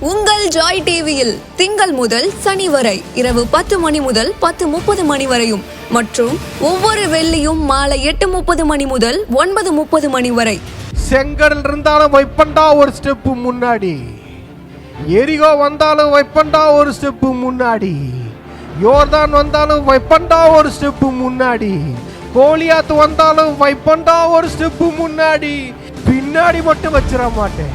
உங்கள் ஜாய் டிவியில் திங்கள் முதல் சனி வரை இரவு 10 மணி முதல் 10:30 மணி வரையும் மற்றும் ஒவ்வொரு வெள்ளியும் மாலை 8:30 மணி முதல் 9:30 மணி வரை. செங்கடல் இருந்தாலும் வைப்பண்டா ஒரு ஸ்டெப்பு முன்னாடி, எரிகோ வந்தாலும் வைப்பண்டா ஒரு ஸ்டெப்பு முன்னாடி, யோர்தான் வந்தாலும் வைப்பண்டா ஒரு ஸ்டெப்பு முன்னாடி, கோலியாத்து வந்தாலும் வைப்பண்டா ஒரு ஸ்டெப்பு முன்னாடி, பின்னாடி மட்டும் வச்சிட மாட்டேன்.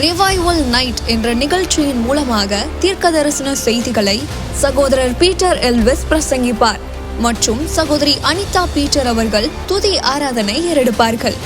ரிவைவல் நைட் என்ற நிகழ்ச்சியின் மூலமாக தீர்க்க தரிசன செய்திகளை சகோதரர் பீட்டர் எல்விஸ் பிரசங்கிப்பார் மற்றும் சகோதரி அனிதா பீட்டர் அவர்கள் துதி ஆராதனை ஏறெடுப்பார்கள்.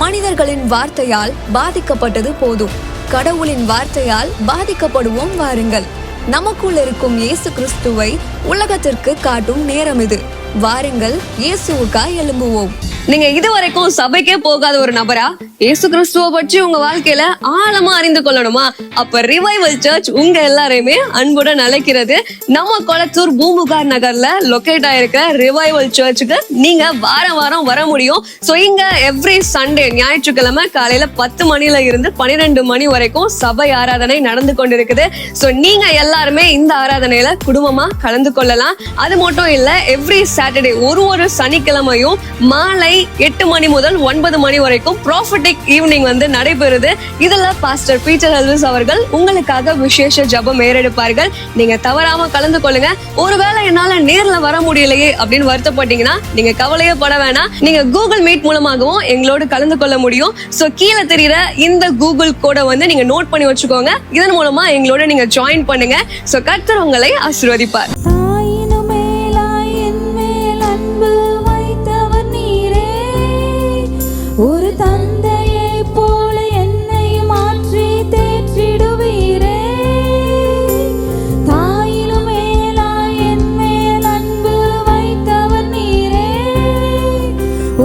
மனிதர்களின் வார்த்தையால் பாதிக்கப்பட்டது போதும், கடவுளின் வார்த்தையால் பாதிக்கப்படுவோம் வாருங்கள். நமக்குள் இருக்கும் இயேசு கிறிஸ்துவை உலகத்திற்கு காட்டும் நேரம் இது. வாருங்கள், இயேசுவுக்காய் எழும்புவோம். நீங்க இதுவரைக்கும் சபைக்கே போகாத ஒரு நபரா இயேசு கிறிஸ்துவ பற்றி உங்க வாழ்க்கையில ஆழமா அறிந்து கொள்ளணுமா? அப்ப ரிவைவல் சர்ச் உங்க எல்லாரையுமே அன்புடன் அழைக்கிறது. நம்ம கொளத்தூர் பூம்புகார் நகர்ல லொகேட் ஆயிருக்க ரிவைவல் சர்ச்சுக்கு நீங்க வாரம் வாரம் வர முடியும். சோ இங்க எவ்ரி சண்டே ஞாயிற்றுக்கிழமை காலையில 10 மணில இருந்து 12 மணி வரைக்கும் சபை ஆராதனை நடந்து கொண்டிருக்குது. சோ நீங்க எல்லாருமே இந்த ஆராதனையில குடும்பமா கலந்து கொள்ளலாம். அது மட்டும் இல்ல, எவ்ரி சாட்டர்டே ஒரு சனிக்கிழமையும் மாலை 8 மணி முதல் 9 மணி வரைக்கும் ப்ராஃபிட்டிக் ஈவினிங் நடைபெறுது. இதுல பாஸ்டர் பீட்டர் எல்விஸ் அவர்கள் உங்களுக்காக விசேஷ ஜெபம் ஏறெடுப்பார்கள். நீங்க தவறாம கலந்து கொள்ளுங்க. ஒருவேளை என்னால நேர்ல வர முடியலையே அப்படின்னு வருத்தப்பட்டீங்கன்னா நீங்க கவலையே பட வேணாம். நீங்க கூகுள் மீட் மூலமாகவும் எங்களோடு கலந்து கொள்ள முடியும். சோ கீழே தெரியுற இந்த கூகுள் கோட நீங்க நோட் பண்ணி வச்சுக்கோங்க. இதன் மூலமா எங்களோட நீங்க ஜாயின் பண்ணுங்க. சோ கர்த்தர் உங்களை ஆசீர்வதிப்பார். ஒரு தந்தையை போல என்னை மாற்றி தேற்றிடுவீரே, தாயிலும் மேலாய் என் மேல் அன்பு வைத்தவர் நீரே.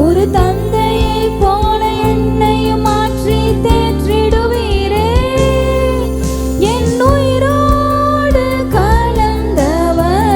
ஒரு தந்தையை போல என்னை மாற்றி தேற்றிடுவீரே, என் உயிரோடு கலந்தவரே,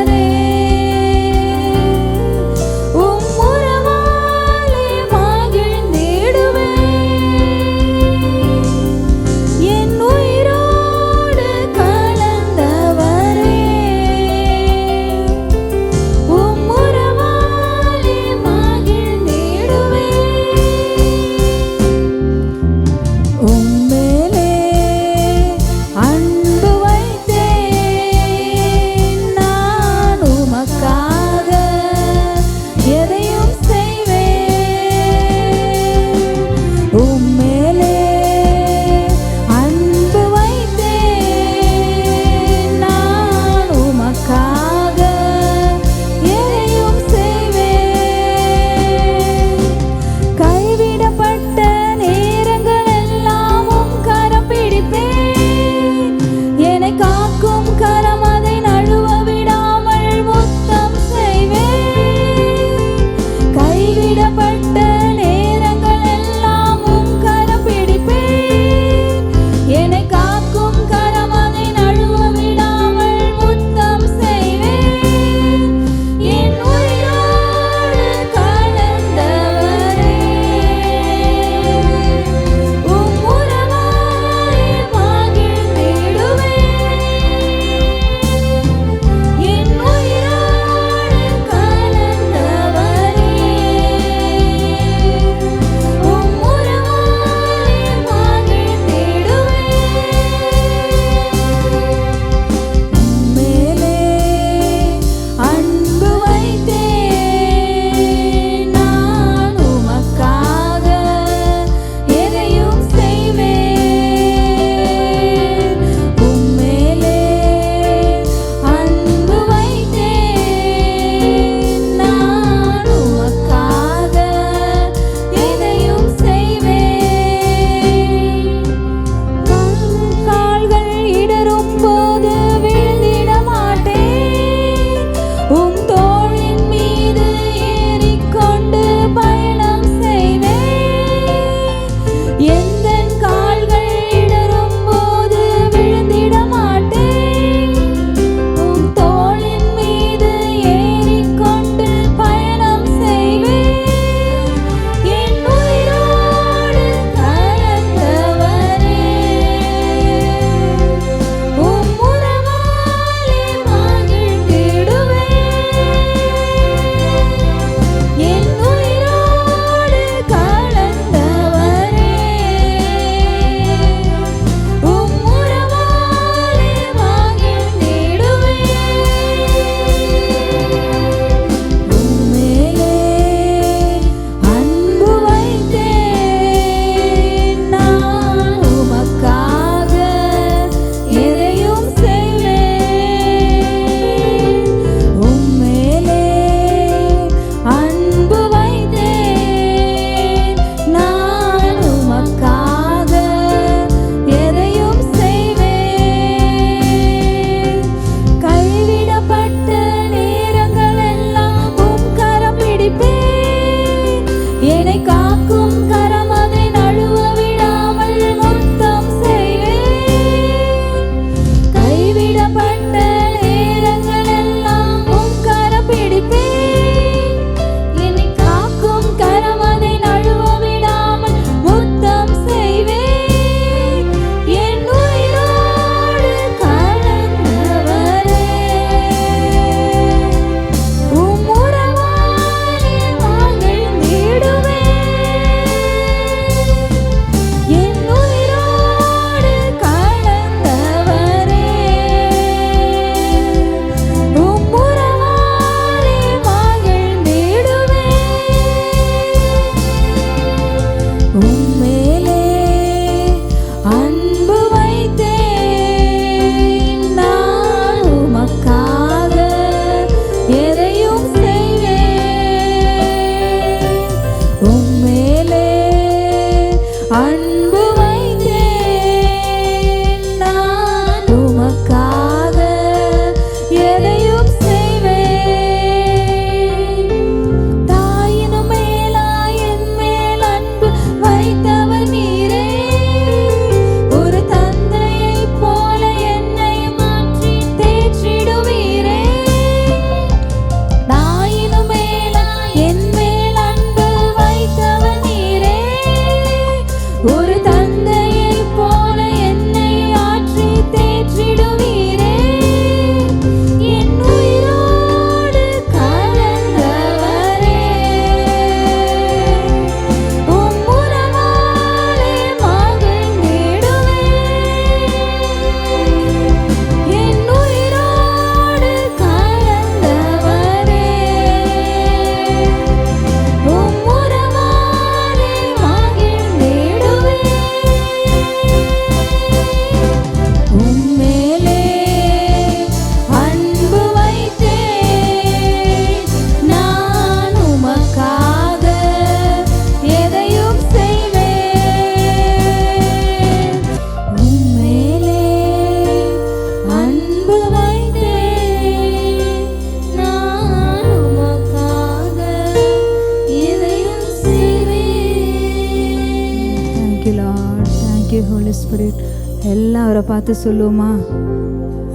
ஸ்பிரிட். எல்லாம் அவரை பார்த்து சொல்லுவோமா?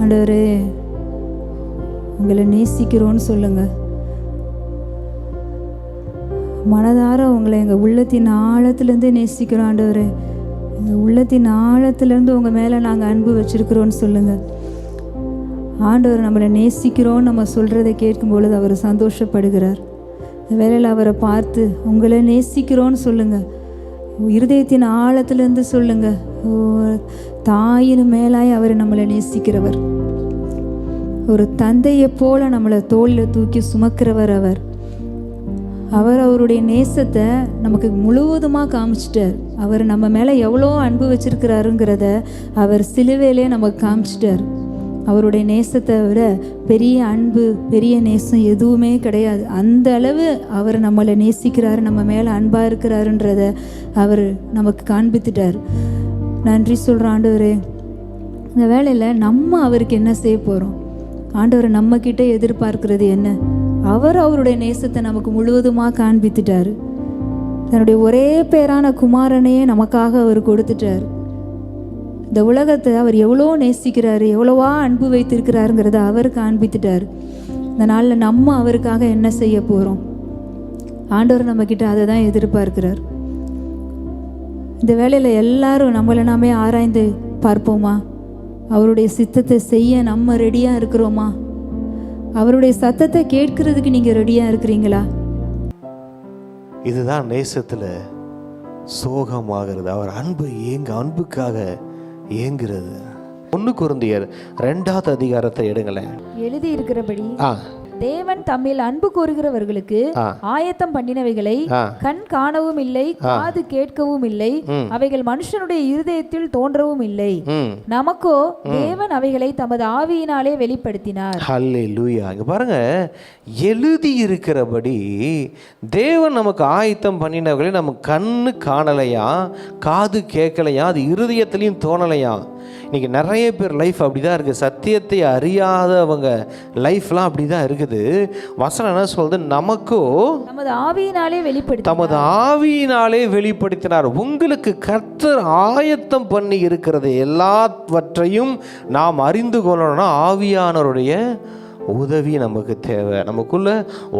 ஆண்டவரே உங்களை நேசிக்கிறோன்னு சொல்லுங்க. மனதார உங்களை எங்கள் உள்ளத்தின் ஆழத்துலேருந்து நேசிக்கிறோம் ஆண்டவரே. எங்கள் உள்ளத்தின் ஆழத்துலேருந்து உங்கள் மேலே நாங்கள் அன்பு வச்சுருக்கிறோன்னு சொல்லுங்கள். ஆண்டவர் நம்மளை நேசிக்கிறோன்னு நம்ம சொல்கிறத கேட்கும் பொழுது அவர் சந்தோஷப்படுகிறார். வேலையில் அவரை பார்த்து உங்களை நேசிக்கிறோன்னு சொல்லுங்கள். இருதயத்தின் ஆழத்துலேருந்து சொல்லுங்கள். தாயின் மேலாய் அவர் நம்மளை நேசிக்கிறவர். ஒரு தந்தையை போல நம்மளை தோளில் தூக்கி சுமக்கிறவர் அவர். அவருடைய நேசத்தை நமக்கு முழுவதுமாக காமிச்சிட்டார். அவர் நம்ம மேலே எவ்வளோ அன்பு வச்சிருக்கிறாருங்கிறத அவர் சிலுவையிலே நமக்கு காமிச்சிட்டார். அவருடைய நேசத்தை விட பெரிய அன்பு, பெரிய நேசம் எதுவுமே கிடையாது. அந்த அளவு அவர் நம்மளை நேசிக்கிறாரு, நம்ம மேலே அன்பாக இருக்கிறாருன்றத அவர் நமக்கு காண்பித்துட்டார். நன்றி சொல்கிறோம் ஆண்டவரே. இந்த வேளையில் நம்ம அவருக்கு என்ன செய்ய போகிறோம்? ஆண்டவர் நம்மக்கிட்ட எதிர்பார்க்கிறது என்ன? அவருடைய நேசத்தை நமக்கு முழுவதுமாக காண்பித்துட்டார். தன்னுடைய ஒரே பேரான குமாரனையே நமக்காக அவர் கொடுத்துட்டார். இந்த உலகத்தை அவர் எவ்வளோ நேசிக்கிறாரு, எவ்வளோவா அன்பு வைத்திருக்கிறாருங்கிறத அவர் காண்பித்துட்டார். இந்த நாளில் நம்ம அவருக்காக என்ன செய்ய போகிறோம்? ஆண்டவர் நம்மக்கிட்ட அதை தான் எதிர்பார்க்கிறார். இந்த வேளையில் எல்லாரும் நம்மளை நாமே ஆராய்ந்து பார்ப்போமா? அவருடைய சித்தத்தை செய்ய நம்ம ரெடியாக இருக்கிறோமா? அவருடைய சத்தத்தை கேட்கறதுக்கு நீங்கள் ரெடியாக இருக்கிறீங்களா? இதுதான் நேசத்தில் சோகமாகிறது. அவர் அன்புக்காக ஏங்குறது. 1 கொரிந்தியர் 2வது அதிகாரத்தை எடுங்களேன். எழுதி இருக்கிறபடி தேவன் தம்மில் அன்பு கூறுகிறவர்களுக்கு ஆயத்தம் பண்ணினவைகளை கண் காணவும் இல்லை, காது கேட்கவும் இல்லை, அவைகள் மனுஷனுடைய இருதயத்தில் தோன்றவும் இல்லை. நமக்கோ தேவன் அவைகளை தமது ஆவியினாலே வெளிப்படுத்தினார். ஹல்லேலூயா. இங்க பாருங்க, எழுதி இருக்கிறபடி தேவன் நமக்கு ஆயத்தம் பண்ணினவர்களை நம்ம கண்ணு காணலையா, காது கேட்கலையா, அது இருதயத்திலையும் தோணலையா. இன்னைக்கு நிறைய பேர் லைஃப் அப்படிதான் இருக்கு. சத்தியத்தை அறியாதவங்க லைஃப்லாம் அப்படிதான் இருக்குது. வசனம் என்ன சொல்றது? நமக்கோ தமது ஆவியினாலே வெளிப்படுத்தினார். உங்களுக்கு கர்த்தர் ஆயத்தம் பண்ணி இருக்கிறது எல்லாவற்றையும் நாம் அறிந்து கொள்ளணும்னா ஆவியானவருடைய உதவி நமக்கு தேவை. நமக்குள்ள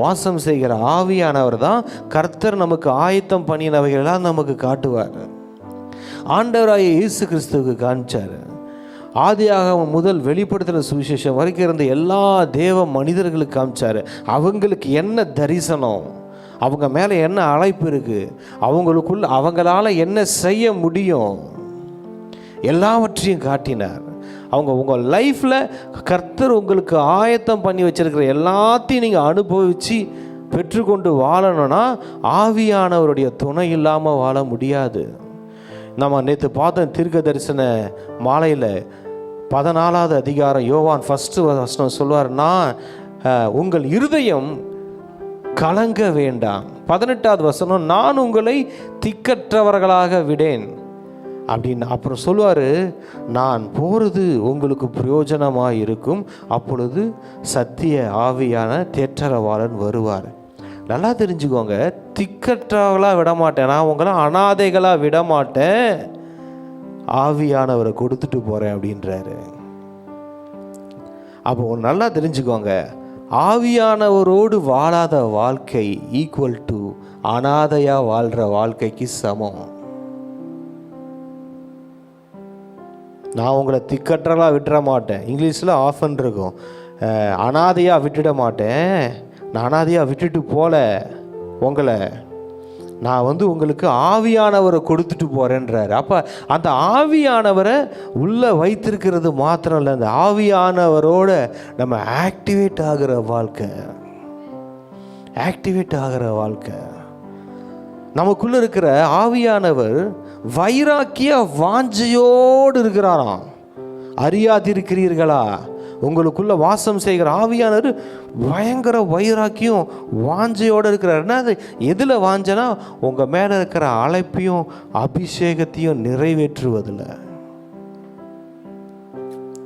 வாசம் செய்கிற ஆவியானவர் தான் கர்த்தர் நமக்கு ஆயத்தம் பண்ணினவைகள்லாம் நமக்கு காட்டுவார். ஆண்டவராய இயேசு கிறிஸ்துவுக்கு காமிச்சார். ஆதியாகமம் முதல் வெளிப்படுத்துகிற சுவிசேஷம் வரைக்கும் இருந்த எல்லா தேவ மனிதர்களுக்கு காமிச்சார். அவங்களுக்கு என்ன தரிசனம், அவங்க மேலே என்ன அழைப்பு இருக்குது, அவங்களால என்ன செய்ய முடியும், எல்லாவற்றையும் காட்டினார். உங்கள் லைஃப்பில் கர்த்தர் உங்களுக்கு ஆயத்தம் பண்ணி வச்சிருக்கிற எல்லாத்தையும் நீங்கள் அனுபவித்து பெற்றுக்கொண்டு வாழணும்னா ஆவியானவருடைய துணை இல்லாமல் வாழ முடியாது. நம்ம நேற்று பார்த்தோம் தீர்க்க தரிசன மாலையில் 14வது அதிகாரம் யோவான் 1 வசனம் சொல்லுவார்னா, உங்கள் இருதயம் கலங்க வேண்டாம். 18வது வசனம், நான் உங்களை திக்கற்றவர்களாக விடேன் அப்படின்னு. அப்புறம் சொல்லுவார், நான் போகிறது உங்களுக்கு பிரயோஜனமாக இருக்கும், அப்பொழுது சத்திய ஆவியான தேற்றரவாளன் வருவார். நல்லா தெரிஞ்சுக்கோங்க, திக்கற்றவர்களாக விடமாட்டேன், நான் உங்களை அனாதைகளாக விடமாட்டேன், ஆவியானவரை கொடுத்துட்டு போகிறேன் அப்படின்றாரு. அப்போ நல்லா தெரிஞ்சுக்கோங்க, ஆவியானவரோடு வாழாத வாழ்க்கை ஈக்குவல் டு அனாதையாக வாழ்கிற வாழ்க்கைக்கு சமம். நான் உங்களை திக்கற்றலாம் விட்டுற மாட்டேன். இங்கிலீஷில் ஆஃபன் இருக்கும், அனாதையாக விட்டுட மாட்டேன், நான் அனாதையாக விட்டுட்டு போல உங்களை, நான் உங்களுக்கு ஆவியானவரை கொடுத்துட்டு போகிறேன்றாரு. அப்போ அந்த ஆவியானவரை உள்ளே வைத்திருக்கிறது மாத்திரம் இல்லை, அந்த ஆவியானவரோட நம்ம ஆக்டிவேட் ஆகிற வாழ்க்கை. நமக்குள்ளே இருக்கிற ஆவியானவர் வைராக்கிய வாஞ்சையோடு இருக்கிறாராம். அறியாதிருக்கிறீர்களா? உங்களுக்குள்ள வாசம் செய்கிற ஆவியானவர் பயங்கர வைராக்கியம் வாஞ்சையோடு இருக்கிறார். என்ன எதில் வாஞ்சனா? உங்கள் மேலே இருக்கிற அழைப்பையும் அபிஷேகத்தையும் நிறைவேற்றுவதில்.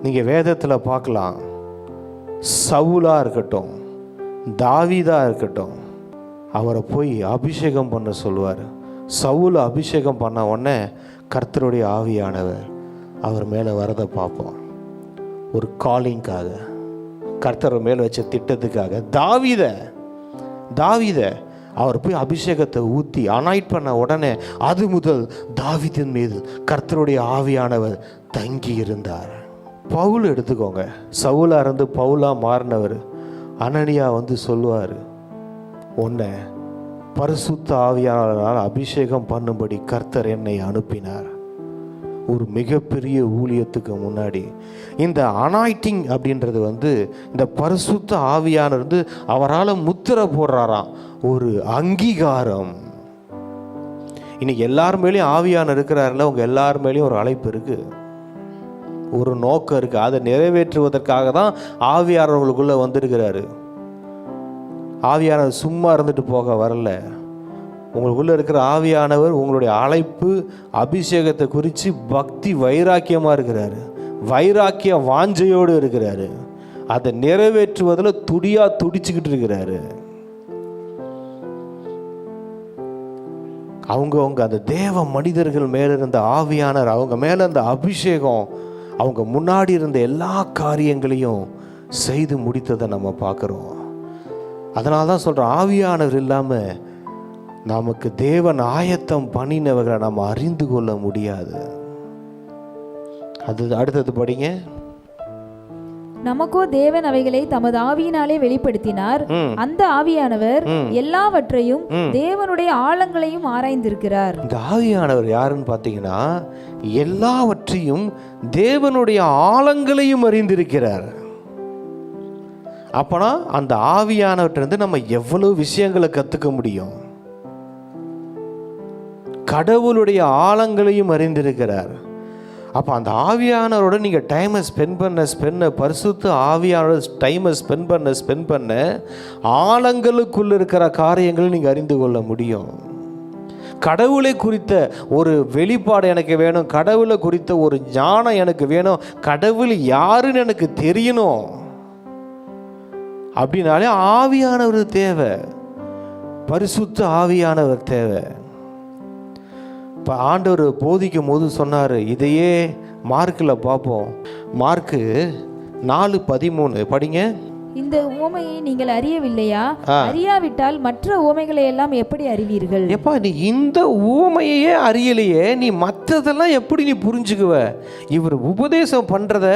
நீங்கள் வேதத்தில் பார்க்கலாம், சவுலா இருக்கட்டும், தாவீதா இருக்கட்டும், அவரை போய் அபிஷேகம் பண்ண சொல்லுவார். சவுல் அபிஷேகம் பண்ண உடனே கர்த்தருடைய ஆவியானவர் அவர் மேலே வரதை பார்ப்போம். ஒரு காலிங்காக, கர்த்தர் மேலே வச்ச திட்டத்துக்காக தாவீதை அவர் போய் அபிஷேகத்தை ஊற்றி அனாய்ட் பண்ண உடனே அது முதல் தாவீதின் மீது கர்த்தருடைய ஆவியானவர் தங்கி இருந்தார். பவுல் எடுத்துக்கோங்க, சவுலா இருந்து பவுலா மாறினவர். அனனியா வந்து சொல்லுவார், உன்னை பரிசுத்த ஆவியானவரால் அபிஷேகம் பண்ணும்படி கர்த்தர் என்னை அனுப்பினார். ஒரு மிகப்பெரிய ஊழியத்துக்கு முன்னாடி இந்த அனாய்டிங் அப்படின்றது வந்து இந்த பரிசுத்த ஆவியானவர் வந்து அவரால் முத்திரை போடுறாராம், ஒரு அங்கீகாரம். இன்னைக்கு எல்லார் மேலேயும் ஆவியானவர் இருக்கிறாருல, உங்க எல்லார் மேலேயும் ஒரு அழைப்பு இருக்கு, ஒரு நோக்கம் இருக்கு. அதை நிறைவேற்றுவதற்காக தான் ஆவியானவர்களுக்குள்ள வந்திருக்கிறாரு. ஆவியானவர் சும்மா இருந்துட்டு போக வரல. உங்களுக்குள்ள இருக்கிற ஆவியானவர் உங்களுடைய அழைப்பு அபிஷேகத்தை குறித்து பக்தி வைராக்கியமாக இருக்கிறாரு, வைராக்கிய வாஞ்சையோடு இருக்கிறாரு, அதை நிறைவேற்றுவதில் துடிச்சுக்கிட்டு இருக்கிறாரு. அவங்க அந்த தேவ மனிதர்கள் மேலே இருந்த ஆவியானவர், அவங்க மேலே இருந்த அபிஷேகம் அவங்க முன்னாடி இருந்த எல்லா காரியங்களையும் செய்து முடித்ததை நம்ம பார்க்குறோம். அதனால தான் சொல்கிறோம், ஆவியானவர் இல்லாமல் நமக்கு தேவன் ஆயத்தம் பண்ணினவர்களை நம்ம அறிந்து கொள்ள முடியாது. அது அடுத்தது படிங்க. நமக்கோ தேவன் அவைகளை தமது ஆவியினாலே வெளிப்படுத்தினார். அந்த ஆவியானவர் எல்லாவற்றையும் தேவனுடைய ஆழங்களையும் ஆராய்ந்திருக்கிறார். இந்த ஆவியானவர் யாருன்னு பார்த்தீங்கன்னா, எல்லாவற்றையும் தேவனுடைய ஆழங்களையும் அறிந்திருக்கிறார். அப்பனா அந்த ஆவியானவற்றிலிருந்து நம்ம எவ்வளவு விஷயங்களை கற்றுக்க முடியும். கடவுளுடைய ஆழங்களையும் அறிந்திருக்கிறார். அப்போ அந்த ஆவியானவரோட நீங்கள் டைமை ஸ்பெண்ட் பண்ண பரிசுத்த ஆவியானோட டைமை ஸ்பெண்ட் பண்ண ஆழங்களுக்குள்ள இருக்கிற காரியங்களை நீங்கள் அறிந்து கொள்ள முடியும். கடவுளை குறித்த ஒரு வெளிப்பாடு எனக்கு வேணும், கடவுளை குறித்த ஒரு ஞானம் எனக்கு வேணும், கடவுள் யாருன்னு எனக்கு தெரியணும் அப்படின்னாலே ஆவியானவர் தேவை, பரிசுத்த ஆவியானவர் தேவை. இப்போ ஆண்டவர் போதிக்கும் போது சொன்னார், இதையே மார்க்கில் பார்ப்போம். மார்க்கு 4:13 படிங்க. இந்த உவமையை நீங்கள் அறியவில்லையா? அறியாவிட்டால் மற்ற உவமைகளை எல்லாம் எப்படி அறிவீர்கள்? எப்பா, நீ இந்த உவமையே அறியலையே, நீ மற்றதெல்லாம் எப்படி நீ புரிஞ்சுக்குவ? இவர் உபதேசம் பண்ணுறத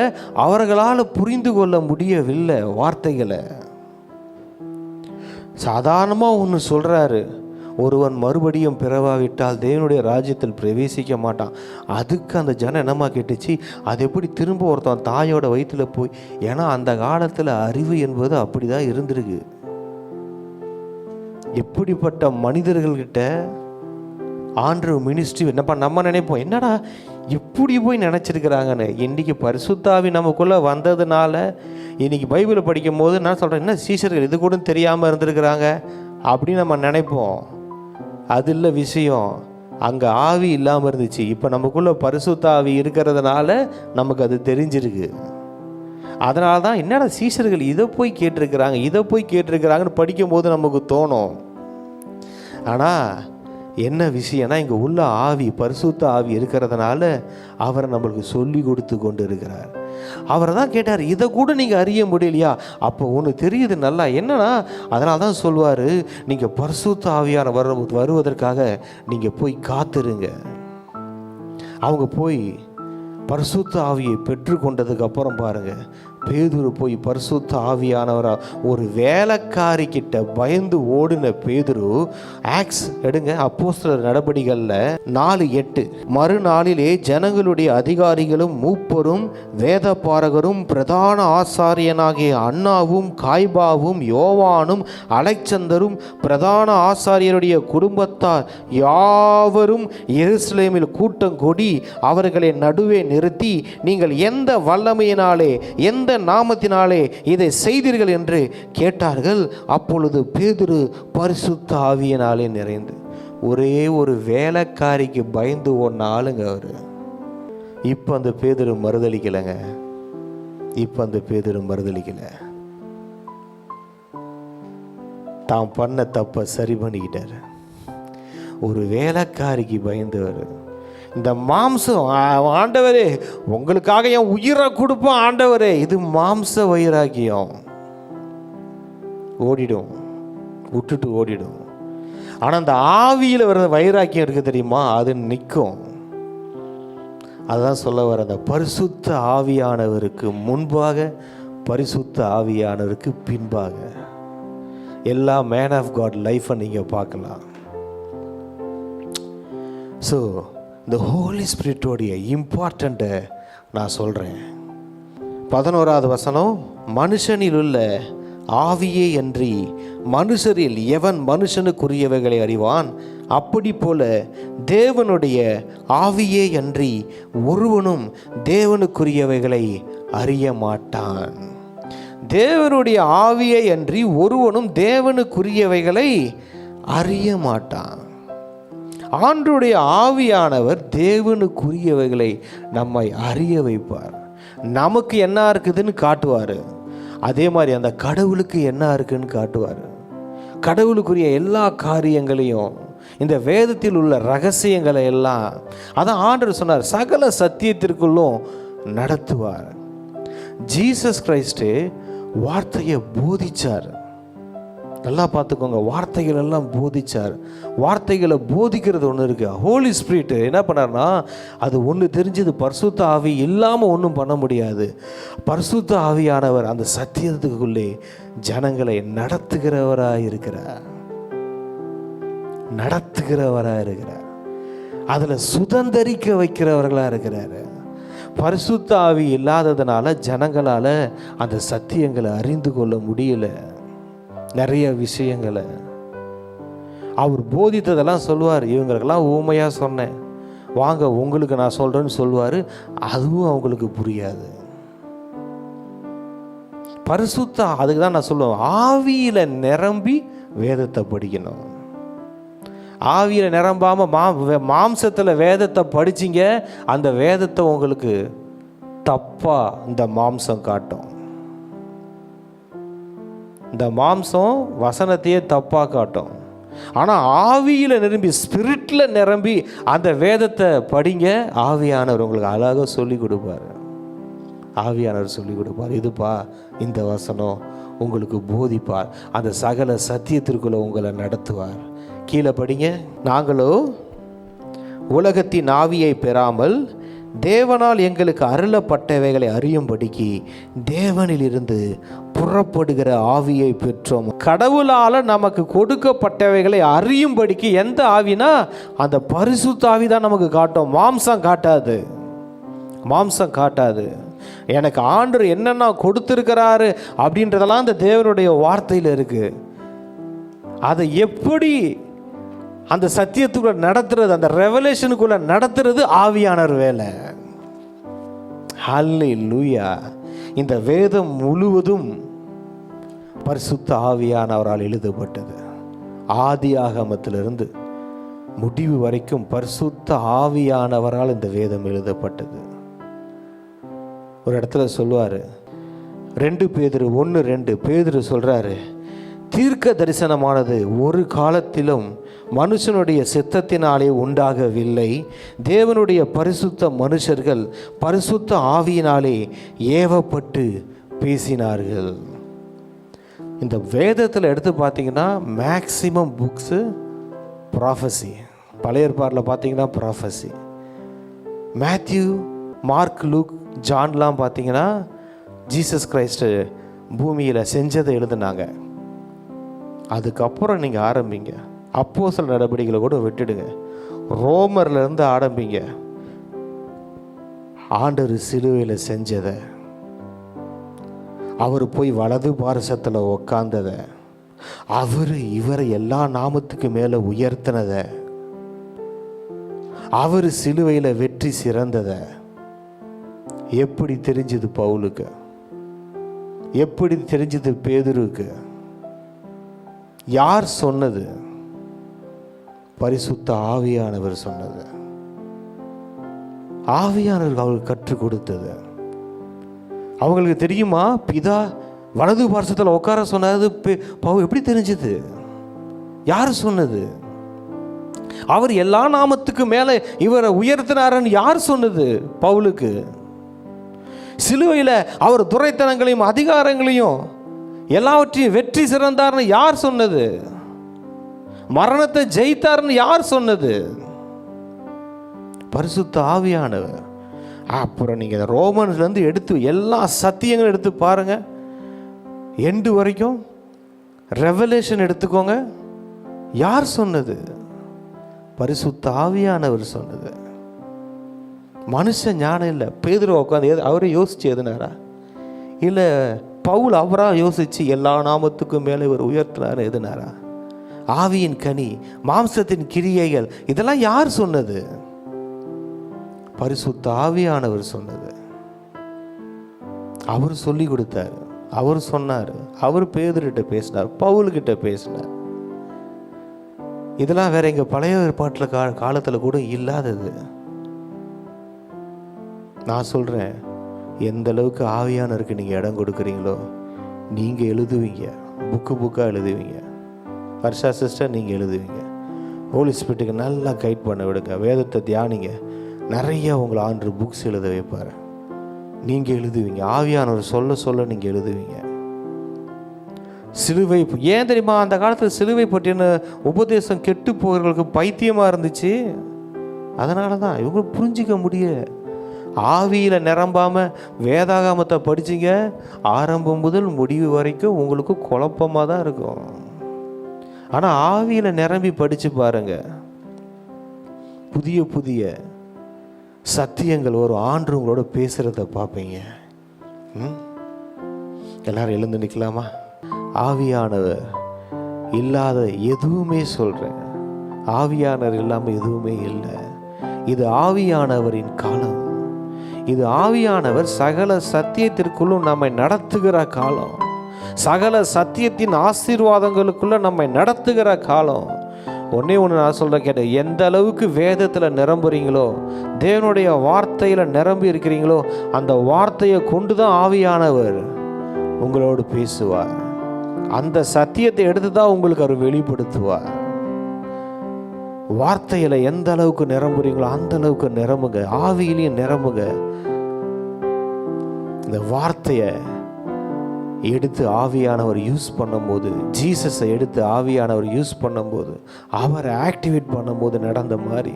அவர்களால் புரிந்து கொள்ள முடியவில்லை. வார்த்தைகளை சாதாரணமாக ஒன்று சொல்கிறாரு, ஒருவன் மறுபடியும் பிறவாவிட்டால் தேவனுடைய ராஜ்யத்தில் பிரவேசிக்க மாட்டான். அதுக்கு அந்த ஜனம் என்னமா கேட்டுச்சு, அது எப்படி திரும்ப ஒருத்தன் தாயோட வயிற்றுல போய், ஏன்னா அந்த காலத்தில் அறிவு என்பது அப்படி தான் இருந்திருக்கு. எப்படிப்பட்ட மனிதர்கள்கிட்ட ஆண்டவர் மினிஸ்ட்ரி என்னப்பா நம்ம நினைப்போம், என்னடா இப்படி போய் நினச்சிருக்கிறாங்கன்னு. இன்றைக்கி பரிசுத்தாவி நமக்குள்ளே வந்ததுனால இன்றைக்கி பைபிளை படிக்கும் போது நான் சொல்கிறேன், என்ன சீஷர்கள் இது கூட தெரியாமல் இருந்திருக்கிறாங்க அப்படின்னு நம்ம நினைப்போம். அது இல்லை விஷயம், அங்கே ஆவி இல்லாமல் இருந்துச்சு. இப்போ நமக்குள்ளே பரிசுத்த ஆவி இருக்கிறதுனால நமக்கு அது தெரிஞ்சிருக்கு. அதனால தான் என்னடா சீஷர்கள் இதை போய் கேட்டிருக்கிறாங்கன்னு படிக்கும்போது நமக்கு தோணும். ஆனால் என்ன விஷயம்னா, இங்கே உள்ள ஆவி பரிசுத்த ஆவி இருக்கிறதுனால அவரை நம்மளுக்கு சொல்லி கொடுத்து கொண்டு இருக்கிறார். அவரை தான் கேட்டார், இதை கூட நீங்கள் அறிய முடியலையா? அப்போ ஒன்று தெரியுது நல்லா, என்னன்னா அதனால தான் சொல்லுவார், நீங்கள் பரிசுத்த ஆவியான வருவதற்காக நீங்கள் போய் காத்துருங்க. அவங்க போய் பரிசுத்த ஆவியை பெற்று கொண்டதுக்கு அப்புறம் பாருங்கள், பேதுரு போய் பரிசுத்த ஆவியானவரா ஒரு வேலைக்காரி கிட்ட பயந்து ஓடின பேதுரு, ஆக்ஸ் எடுங்க, அப்போஸ்தலர் நடபடிகளில் 4:8, மறுநாளிலே ஜனங்களுடைய அதிகாரிகளும் மூப்பரும் வேத பாரகரும் பிரதான ஆசாரியனாகிய அன்னாவும் காய்பாவும் யோவானும் அலெக்சந்தரும் பிரதான ஆசாரியருடைய குடும்பத்தார் யாவரும் எருசலேமில் கூட்டம் கூடி அவர்களை நடுவே நிறுத்தி, நீங்கள் எந்த வல்லமையினாலே எந்த நாமத்தினாலே இதை செய்தீர்கள் என்று கேட்டார்கள். அப்பொழுது பேதுரு பரிசுத்த ஆவியினாலே நிறைந்து, ஒரே ஒரு வேலைக்காரிக்கு பயந்து ஓடின ஆளுங்க அவர். இப்போ அந்த பேதுரு மறுதளிக்கலைங்க, தான் பண்ண தப்பை சரி பண்ணிக்கிட்டார். ஒரு வேலைக்காரிக்கு பயந்தவர். இந்த மாம்சம் ஆண்டவரே உங்களுக்காக என் உயிரை கொடுப்போம் ஆண்டவரே, இது மாம்ச வைராக்கியம். ஓடிடும், விட்டுட்டு ஓடிடும். ஆனால் அந்த ஆவியில் வர வைராக்கியம் இருக்குது தெரியுமா, அது நிற்கும். அதுதான் சொல்ல வர, அந்த பரிசுத்த ஆவியானவருக்கு முன்பாக, பரிசுத்த ஆவியானவருக்கு பின்பாக எல்லா மேன் ஆஃப் காட் லைஃப்பை நீங்கள் பார்க்கலாம். ஸோ இந்த ஹோலி ஸ்பிரிட்டோடைய இம்பார்ட்டண்ட்டை நான் சொல்கிறேன். 11வது வசனம், மனுஷனில் உள்ள ஆவியே அன்றி மனுஷரில் எவன் மனுஷனுக்குரியவைகளை அறிவான், அப்படி போல தேவனுடைய ஆவியே அன்றி ஒருவனும் தேவனுக்குரியவைகளை அறிய மாட்டான். தேவனுடைய ஆவியை அன்றி ஒருவனும் தேவனுக்குரியவைகளை அறிய மாட்டான். ஆண்டவருடைய ஆவியானவர் தேவனுக்குரியவைகளை நம்மை அறிய வைப்பார். நமக்கு என்ன இருக்குதுன்னு காட்டுவார். அதே மாதிரி அந்த கடவுளுக்கு என்ன இருக்குன்னு காட்டுவார். கடவுளுக்குரிய எல்லா காரியங்களையும், இந்த வேதத்தில் உள்ள ரகசியங்களை எல்லாம், அதான் ஆண்டவர் சொன்னார், சகல சத்தியத்திற்குள்ளும் நடத்துவார். ஜீசஸ் கிரைஸ்டு வார்த்தையை போதிச்சார். நல்லா பார்த்துக்கோங்க, வார்த்தைகள் எல்லாம் போதிச்சார். வார்த்தைகளை போதிக்கிறது ஒன்று இருக்குது. ஹோலி ஸ்பிரிட் என்ன பண்ணார்னா, அது ஒன்று தெரிஞ்சது, பரிசுத்த ஆவி இல்லாமல் ஒன்றும் பண்ண முடியாது. பரிசுத்த ஆவியானவர் அந்த சத்தியத்துக்குள்ளே ஜனங்களை நடத்துகிறவராக இருக்கிறார், நடத்துகிறவராக இருக்கிறார். அதில் சுதந்திரிக்க வைக்கிறவர்களாக இருக்கிறார். பரிசுத்த ஆவி இல்லாததுனால ஜனங்களால் அந்த சத்தியங்களை அறிந்து கொள்ள முடியல. நிறைய விஷயங்களை அவர் போதித்ததெல்லாம் சொல்லுவார். இவங்களுக்கெல்லாம் ஊமையாக சொன்னேன், வாங்க உங்களுக்கு நான் சொல்கிறேன்னு சொல்லுவார். அதுவும் அவங்களுக்கு புரியாது. பரிசுத்த, அதுக்கு தான் நான் சொல்லுவேன், ஆவியில் நிரம்பி வேதத்தை படிக்கணும். ஆவியில் நிரம்பாமல் மாம்சத்தில் வேதத்தை படிச்சிங்க, அந்த வேதத்தை உங்களுக்கு தப்பாக இந்த மாம்சம் காட்டும். இந்த மாம்சம் வசனத்தையே தப்பாக காட்டும். ஆனால் ஆவியில் நிரம்பி, ஸ்பிரிட்டில் நிரம்பி அந்த வேதத்தை படிங்க, ஆவியானவர் உங்களுக்கு அழகாக சொல்லி கொடுப்பார். ஆவியானவர் சொல்லி கொடுப்பார். இதுப்பா இந்த வசனம் உங்களுக்கு போதிப்பார். அந்த சகல சத்தியத்திற்குள்ள உங்களை நடத்துவார். கீழே படிங்க. நாங்களோ உலகத்தின் ஆவியை பெறாமல் தேவனால் எங்களுக்கு அருளப்பட்டவைகளை அறியும்படிக்கு தேவனிலிருந்து புறப்படுகிற ஆவியை பெற்றோம். கடவுளால் நமக்கு கொடுக்கப்பட்டவைகளை அறியும்படிக்கு எந்த ஆவினா, அந்த பரிசுத்த ஆவி தான் நமக்கு காட்டும். மாம்சம் காட்டாது, மாம்சம் காட்டாது. எனக்கு ஆண்டவர் என்னென்ன கொடுத்துருக்கிறாரு அப்படின்றதெல்லாம் அந்த தேவனுடைய வார்த்தையில் இருக்குது. அதை எப்படி அந்த சத்தியத்துக்குள்ள நடத்துறது, அந்த ரெவலேஷனுக்குள்ள நடத்துறது ஆவியானவர் வேலை. ஹல்லேலூயா. இந்த வேதம் முழுவதும் பரிசுத்த ஆவியானவரால் எழுதப்பட்டது. ஆதி ஆகமத்திலிருந்து முடிவு வரைக்கும் பரிசுத்த ஆவியானவரால் இந்த வேதம் எழுதப்பட்டது. ஒரு இடத்துல சொல்லுவார், 2 பேதுரு 1:2 பேதுரு சொல்றாரு, தீர்க்க தரிசனமானது ஒரு காலத்திலும் மனுஷனுடைய சித்தத்தினாலே உண்டாகவில்லை. தேவனுடைய பரிசுத்த மனுஷர்கள் பரிசுத்த ஆவியினாலே ஏவப்பட்டு பேசினார்கள். இந்த வேதத்தில் எடுத்து பார்த்தீங்கன்னா மேக்சிமம் புக்ஸு ப்ராஃபஸி. பழைய ஏற்பாட்டில் பார்த்தீங்கன்னா ப்ராஃபஸி. மேத்யூ, மார்க், லூக், ஜான்லாம் பார்த்தீங்கன்னா ஜீசஸ் கிரைஸ்ட்டு பூமியில் செஞ்சதை எழுதுனாங்க. அதுக்கப்புறம் நீங்கள் ஆரம்பிங்க. அப்போஸ்தலர் நடவடிக்கைகளை கூட விட்டுடுங்க, ரோமர்லேருந்து ஆரம்பிங்க. ஆண்டவர் சிலுவையில் செஞ்சதை, அவர் போய் வலது பாரசத்தில் உக்காந்ததை, அவர் இவரை எல்லா நாமத்துக்கு மேலே உயர்த்தினதை, அவர் சிலுவையில் வெற்றி சிறந்ததை எப்படி தெரிஞ்சது பவுலுக்கு, எப்படி தெரிஞ்சது பேதுருக்கு? யார் சொன்னது? பரிசுத்த ஆவியானவர் சொன்னது. ஆவியானவர் அவர்களுக்கு கற்றுக் கொடுத்தது. அவங்களுக்கு தெரியுமா, பிதா வலது பார்சத்தில் உட்கார சொன்னது எப்படி தெரிஞ்சது? யார் சொன்னது? அவர் எல்லா நாமத்துக்கு மேலே இவரை உயர்த்தினாருன்னு யார் சொன்னது? பவுலுக்கு. சிலுவையில் அவர் துரைத்தனங்களையும் அதிகாரங்களையும் எல்லாவற்றையும் வெற்றி சிறந்தார்னு யார் சொன்னது? மரணத்தை ஜெயித்தார்னு யார் சொன்னது? பரிசுத்த ஆவியானவர். அப்புறம் நீங்கள் ரோமன்ஸ்லேருந்து எடுத்து எல்லா சத்தியங்களும் எடுத்து பாருங்க, எண்டு வரைக்கும் ரெவலேஷன் எடுத்துக்கோங்க. யார் சொன்னது? பரிசுத்த ஆவியானவர் சொன்னது. மனுஷன் ஞானம் இல்லை. பேதுரு உட்காந்து அவரே யோசிச்சு எதுனாரா? இல்லை பவுல் அவராக யோசிச்சு எல்லா நாமத்துக்கும் மேலே இவர் உயர்த்தினார் எதுனாரா? ஆவியின் கனி, மாம்சத்தின் கிரியைகள், இதெல்லாம் யார் சொன்னது? பரிசுத்த ஆவியானவர் சொன்னது. அவர் சொல்லி கொடுத்தார், அவர் சொன்னார், அவர் பேதுருகிட்ட பேசினார், பவுல்கிட்ட பேசினார். இதெல்லாம் வேற எங்க பழைய ஏற்பாட்டில் காலத்தில் கூட இல்லாதது. நான் சொல்றேன், எந்த அளவுக்கு ஆவியானவருக்கு நீங்க இடம் கொடுக்குறீங்களோ நீங்க எழுதுவீங்க, புக்கா எழுதுவீங்க. வர்ஷா சிஸ்டர் நீங்க எழுதுவீங்க. ஹோலி ஸ்பிரிட்டுக்கு நல்லா கைட் பண்ண விடுங்க. வேதத்தை தியானிங்க. நிறைய உங்களை ஆண்டு புக்ஸ் எழுத வைப்பார். நீங்கள் எழுதுவீங்க. ஆவியானவர் சொல்ல சொல்ல நீங்கள் எழுதுவீங்க. சிலுவை ஏன் தெரியுமா? அந்த காலத்தில் சிலுவை பற்றின உபதேசம் கெட்டு போகிறவர்களுக்கு பைத்தியமாக இருந்துச்சு. அதனால தான் இவங்க புரிஞ்சிக்க முடியல. ஆவியில் நிரம்பாமல் வேதாகமத்தை படிச்சிங்க, ஆரம்பம் முதல் முடிவு வரைக்கும் உங்களுக்கு குழப்பமாக தான் இருக்கும். ஆனால் ஆவியில் நிரம்பி படித்து பாருங்க, புதிய புதிய சத்தியங்கள் ஒரு ஆண்டு உங்களோட பேசுகிறத பார்ப்பீங்க. எல்லாரும் எழுந்து நிற்கலாமா? ஆவியானவர் இல்லாத எதுவுமே சொல்கிறேன், ஆவியானவர் இல்லாமல் எதுவுமே இல்லை. இது ஆவியானவரின் காலம். இது ஆவியானவர் சகல சத்தியத்திற்குள்ளும் நம்மை நடத்துகிற காலம். சகல சத்தியத்தின் ஆசீர்வாதங்களுக்குள்ள நம்மை நடத்துகிற காலம். ஒன்னே ஒன்று நான் சொல்கிறேன் கேட்ட, எந்த அளவுக்கு வேதத்தில் நிரம்புறீங்களோ, தேவனுடைய வார்த்தையில் நிரம்பி இருக்கிறீங்களோ, அந்த வார்த்தையை கொண்டு தான் ஆவியானவர் உங்களோடு பேசுவார். அந்த சத்தியத்தை எடுத்து தான் உங்களுக்கு அவர் வெளிப்படுத்துவார். வார்த்தையில் எந்த அளவுக்கு நிரம்புறீங்களோ அந்த அளவுக்கு நிரம்புங்க. ஆவியிலையும் நிரம்புங்க. இந்த வார்த்தையை எடுத்து ஆவியானவர் யூஸ் பண்ணும்போது, ஜீசஸை எடுத்து ஆவியானவர் யூஸ் பண்ணும்போது, அவரை ஆக்டிவேட் பண்ணும்போது நடந்த மாதிரி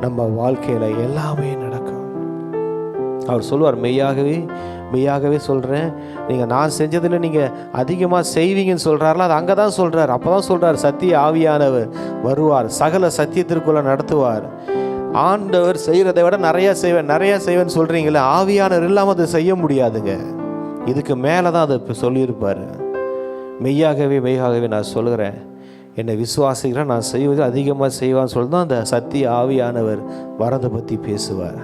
நம்ம வாழ்க்கையில் எல்லாமே நடக்கும். அவர் சொல்லுவார், மெய்யாகவே மெய்யாகவே சொல்கிறேன், நீங்கள் நான் செஞ்சதில் நீங்கள் அதிகமாக செய்வீங்கன்னு சொல்கிறாரில்ல, அது அங்கே தான் சொல்கிறார். அப்போ தான் சொல்கிறார், சத்திய ஆவியானவர் வருவார், சகல சத்தியத்திற்குள்ளே நடத்துவார். ஆண்டவர் செய்கிறதை விட நிறையா செய்வேன்னு சொல்கிறீங்களே, ஆவியானவர் இல்லாமல் அதை செய்ய முடியாதுங்க. இதுக்கு மேலே தான் அதை இப்போ சொல்லியிருப்பார். மெய்யாகவே நான் சொல்கிறேன், என்னை விசுவாசிக்கிறேன், நான் செய்வது அதிகமாக செய்வான்னு சொல்லி தான் அந்த சத்திய ஆவியானவர் வரதை பற்றி பேசுவார்.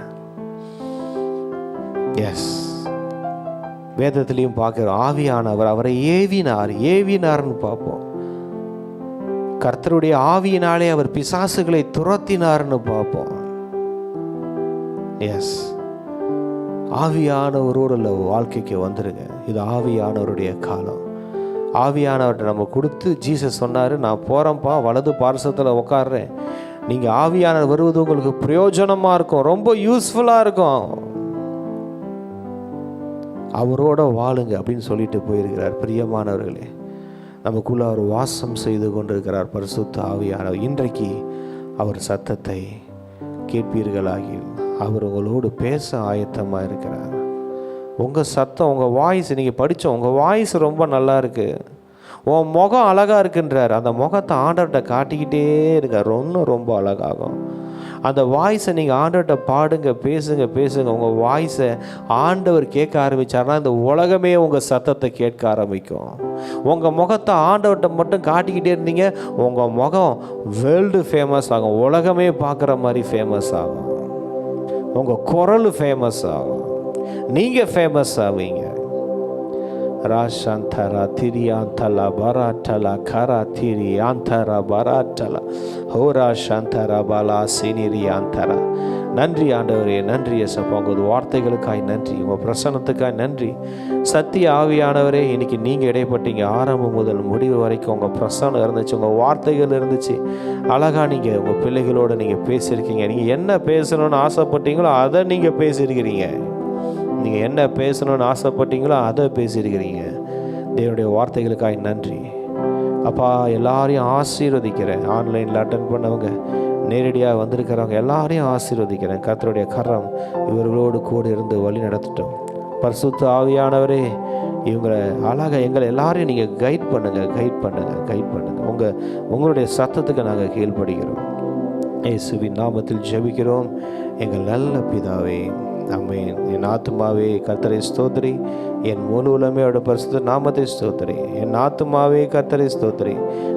எஸ், வேதத்திலையும் பார்க்கிறோம், ஆவியானவர் அவரை ஏவினார்னு பார்ப்போம். கர்த்தருடைய ஆவியினாலே அவர் பிசாசுகளை துரத்தினார்னு பார்ப்போம். எஸ், ஆவியானவரோட வாழ்க்கைக்கு வந்துருங்க. இது ஆவியானவருடைய காலம். ஆவியானவர்கிட்ட நம்ம கொடுத்து, ஜீசஸ் சொன்னார், நான் போகிறேன்ப்பா, வலது பார்சத்தில் உட்காடுறேன், நீங்கள் ஆவியானவர் வருவது உங்களுக்கு பிரயோஜனமாக இருக்கும், ரொம்ப யூஸ்ஃபுல்லாக இருக்கும், அவரோட வாழுங்க அப்படின்னு சொல்லிட்டு போயிருக்கிறார். பிரியமானவர்களே, நமக்குள்ள அவர் வாசம் செய்து கொண்டிருக்கிறார் பரிசுத்த ஆவியானவர். இன்றைக்கு அவர் சத்தத்தை கேட்பீர்களாகி அவர் உங்களோடு பேச ஆயத்தமாக இருக்கிறார். உங்கள் சத்தம், உங்கள் வாய்ஸ், நீங்கள் படித்த உங்கள் வாய்ஸ் ரொம்ப நல்லா இருக்குது, உன் முகம் அழகாக இருக்குன்றார். அந்த முகத்தை ஆண்டவர்கிட்ட காட்டிக்கிட்டே இருக்கார், ரொம்ப அழகாகும். அந்த வாய்ஸை நீங்கள் ஆண்டவர்கிட்ட பாடுங்க, பேசுங்க. உங்கள் வாய்ஸை ஆண்டவர் கேட்க ஆரம்பித்தார்னா இந்த உலகமே உங்கள் சத்தத்தை கேட்க ஆரம்பிக்கும். உங்கள் முகத்தை ஆண்டவர்கிட்ட மட்டும் காட்டிக்கிட்டே இருந்தீங்க, உங்கள் முகம் வேர்ல்டு ஃபேமஸ் ஆகும், உலகமே பார்க்குற மாதிரி ஃபேமஸ் ஆகும். உங்கள் குரல் ஃபேமஸ் ஆகும், நீங்கள் ஃபேமஸ் ஆவீங்க. ராஷாந்தரா திரியாந்தலா பராட்டலா கரா திரியாந்தரா பராட்டலா ஹோரா சாந்தரா பாலா சினிரியாந்தரா. நன்றி ஆண்டவரே, நன்றி இயேசப்பா. உங்கள் வார்த்தைகளுக்காய் நன்றி, உங்கள் பிரசன்னத்துக்காய் நன்றி. சத்திய ஆவியானவரே, இன்னைக்கு நீங்கள் இடைப்பட்டீங்க. ஆரம்பம் முதல் முடிவு வரைக்கும் உங்கள் பிரசன்னம் இருந்துச்சு, உங்கள் வார்த்தைகள் இருந்துச்சு. அழகாக நீங்கள் உங்கள் பிள்ளைகளோடு நீங்கள் பேசியிருக்கீங்க. நீங்கள் என்ன பேசணும்னு ஆசைப்பட்டீங்களோ அதை நீங்கள் பேசியிருக்கிறீங்க. நீங்கள் என்ன பேசணும்னு ஆசைப்பட்டீங்களோ அதை பேசியிருக்கிறீங்க. தேவனுடைய வார்த்தைகளுக்காய் நன்றி அப்பா. எல்லாரையும் ஆசீர்வதிக்கிறேன். ஆன்லைனில் அட்டன் பண்ணவங்க, நேரடியாக வந்திருக்கிறவங்க எல்லாரையும் ஆசீர்வதிக்கிறேன். கர்த்தருடைய கரம் இவர்களோடு கூட இருந்து வழி நடத்தட்டும். பரிசுத்த ஆவியானவரே, இவங்களை அழகாக எங்களை எல்லாரையும் நீங்கள் கைட் பண்ணுங்கள். உங்களுடைய சத்தத்துக்கு நாங்கள் கீழ்ப்படுகிறோம். இயேசுவின் நாமத்தில் ஜெபிக்கிறோம் எங்கள் நல்ல பிதாவே, ஆமென். என் ஆத்துமாவே கர்த்தரை ஸ்தோத்திரி, என் முழு உலகமே அவருடைய பரிசுத்த நாமத்தை ஸ்தோத்திரி. என் ஆத்துமாவே கர்த்தரை ஸ்தோத்திரி,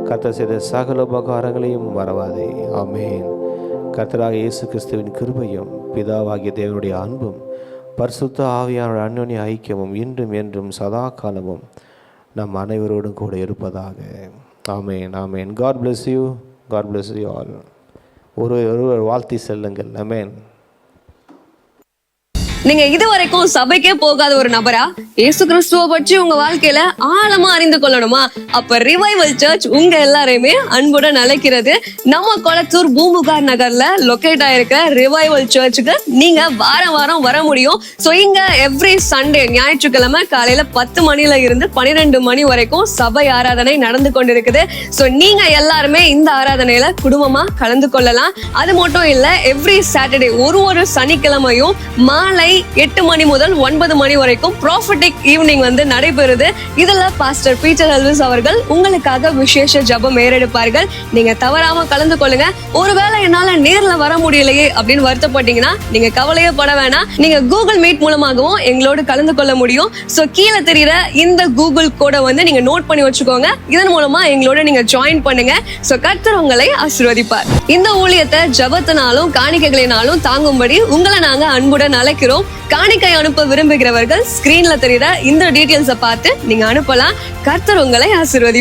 கர்த்தர் செய்த சகல உபகாரங்களையும் மறவாதே. ஆமென். கர்த்தராக இயேசு கிறிஸ்துவின் கிருபையும் பிதாவாகிய தேவனுடைய அன்பும் பரிசுத்த ஆவியானோட அந்யோன்ய ஐக்கியமும் இன்றும் என்றும் சதா காலமும் நம் அனைவரோடும் கூட இருப்பதாக. Amen, amen. God bless you, God bless you all. ஒருவர் வாழ்த்தி செல்லுங்கள். ஆமென். நீங்க இதுவரைக்கும் சபைக்கே போகாத ஒரு நபரா இயேசு கிறிஸ்துவ பற்றி உங்க வாழ்க்கையில ஆழமா அறிந்து கொள்ளணுமா? அப்ப ரிவைவல் சர்ச் உங்க எல்லாரையுமே அன்புடன் அழைக்கிறது. நம்ம கொளத்தூர் பூம்புகார் நகர்ல லொகேட் ஆயிருக்க ரிவைவல் சர்ச்சுக்கு நீங்க வாரம் வாரம் வர முடியும். சோ இங்க எவ்ரி சண்டே ஞாயிற்றுக்கிழமை காலையில 10 மணில இருந்து 12 மணி வரைக்கும் சபை ஆராதனை நடந்து கொண்டிருக்குது. சோ நீங்க எல்லாருமே இந்த ஆராதனையில குடும்பமா கலந்து கொள்ளலாம். அது மட்டும் இல்ல, எவ்ரி சாட்டர்டே ஒரு சனிக்கிழமையும் மாலை 8 மணி முதல் 9 மணி வரைக்கும் ப்ராஃபட்டிக் ஈவினிங் வந்து நடைபெறுது. இதுல பாஸ்டர் பீட்டர் எல்விஸ் அவர்கள் உங்களுக்காக விசேஷ ஜெபம் ஏறெடுப்பார்கள். நீங்க தவறாம கலந்து கொள்ளுங்க. ஒருவேளை என்னால நேர்ல வர முடியலையே அப்படின்னு வருத்தப்பட்டீங்கன்னா நீங்க கவலையே பட வேணாம். நீங்க கூகுள் மீட் மூலமாகவும் எங்களோடு கலந்து கொள்ள முடியும். சோ கீழே தெரியுற இந்த கூகுள் கோடை வந்து நீங்க நோட் பண்ணி வச்சுக்கோங்க. இதன் மூலமா எங்களோட நீங்க ஜாயின் பண்ணுங்க. சோ கர்த்தர் உங்களை ஆசீர்வதிப்பார். இந்த ஊழியத்தை ஜெபத்தினாலும் காணிக்கைகளினாலும் தாங்கும்படி உங்களை நாங்க அன்புடன் அழைக்கிறோம். காணிக்கை அனுப்ப விரும்புகிறவர்கள் ஸ்கிரீன்ல தெரியுற இந்த டீடைல்ஸை பார்த்து நீங்க அனுப்பலாம். கர்த்தர் உங்களை ஆசீர்வதிப்பார்.